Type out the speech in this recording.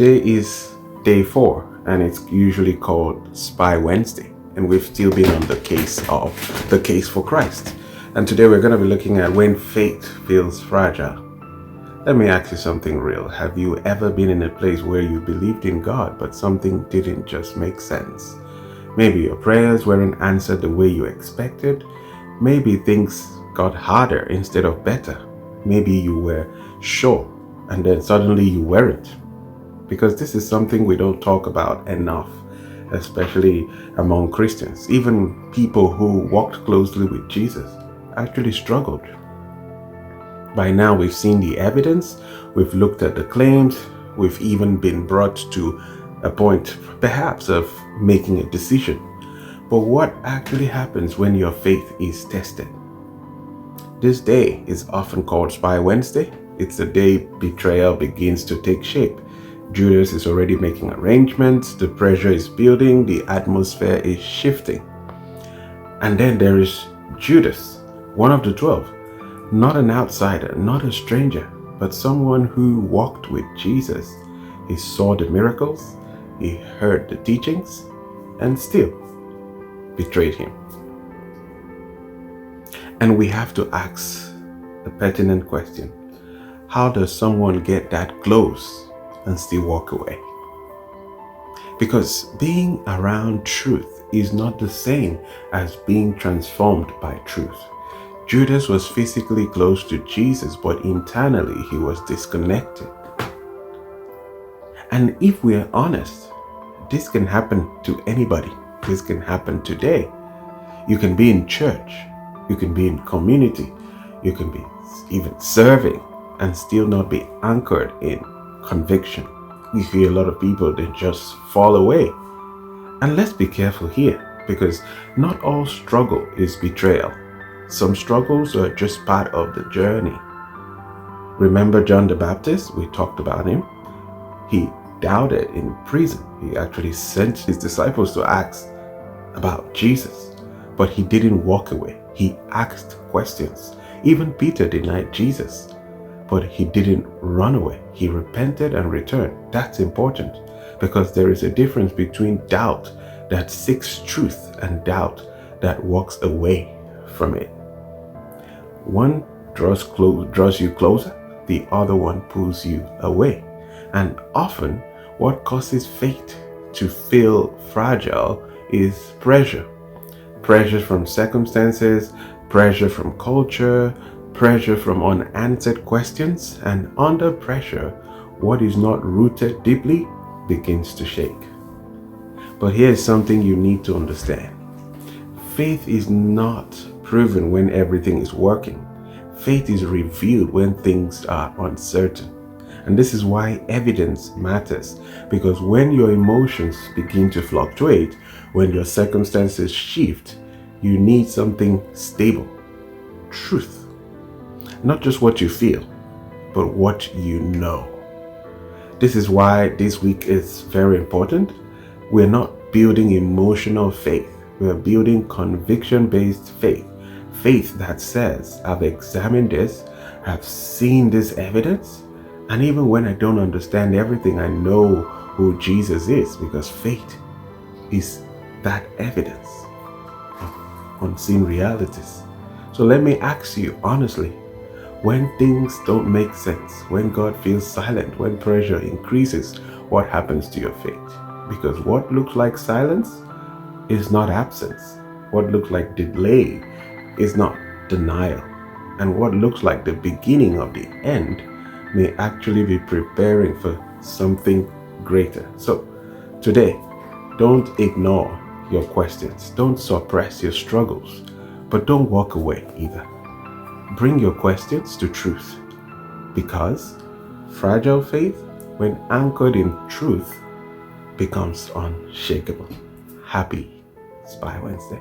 Today is day 4, and it's usually called Spy Wednesday. And we've still been on the case for Christ. And today we're going to be looking at when faith feels fragile. Let me ask you something real. Have you ever been in a place where you believed in God, but something didn't just make sense? Maybe your prayers weren't answered the way you expected. Maybe things got harder instead of better. Maybe you were sure, and then suddenly you weren't. Because this is something we don't talk about enough, especially among Christians. Even people who walked closely with Jesus actually struggled. By now, we've seen the evidence, we've looked at the claims, we've even been brought to a point, perhaps, of making a decision. But what actually happens when your faith is tested? This day is often called Spy Wednesday. It's the day betrayal begins to take shape. Judas is already making arrangements, the pressure is building, the atmosphere is shifting. And then there is Judas, one of the 12, not an outsider, not a stranger, but someone who walked with Jesus. He saw the miracles, he heard the teachings, and still betrayed him. And we have to ask a pertinent question. How does someone get that close and still walk away? Because being around truth is not the same as being transformed by truth. Judas was physically close to Jesus, but internally he was disconnected. And if we are honest, this can happen to anybody. This can happen today. You can be in church, you can be in community, you can be even serving and still not be anchored in conviction. We see a lot of people, they just fall away. And let's be careful here, because not all struggle is betrayal. Some struggles are just part of the journey. Remember John the Baptist? We talked about him. He doubted in prison. He actually sent his disciples to ask about Jesus, but he didn't walk away. He asked questions. Even Peter denied Jesus, but he didn't run away. He repented and returned. That's important, because there is a difference between doubt that seeks truth and doubt that walks away from it. One draws you closer, the other one pulls you away. And often, what causes faith to feel fragile is pressure. Pressure from circumstances, pressure from culture, pressure from unanswered questions, and under pressure, what is not rooted deeply begins to shake. But here's something you need to understand. Faith is not proven when everything is working. Faith is revealed when things are uncertain. And this is why evidence matters, because when your emotions begin to fluctuate, when your circumstances shift, you need something stable, truth. Not just what you feel, but what you know. This is why this week is very important. We're not building emotional faith. We're building conviction-based faith. Faith that says, I've examined this, I've seen this evidence, and even when I don't understand everything, I know who Jesus is, because faith is that evidence of unseen realities. So let me ask you honestly, when things don't make sense, when God feels silent, when pressure increases, what happens to your faith? Because what looks like silence is not absence. What looks like delay is not denial. And what looks like the beginning of the end may actually be preparing for something greater. So today, don't ignore your questions. Don't suppress your struggles, but don't walk away either. Bring your questions to truth, because fragile faith, when anchored in truth, becomes unshakable. Happy Spy Wednesday.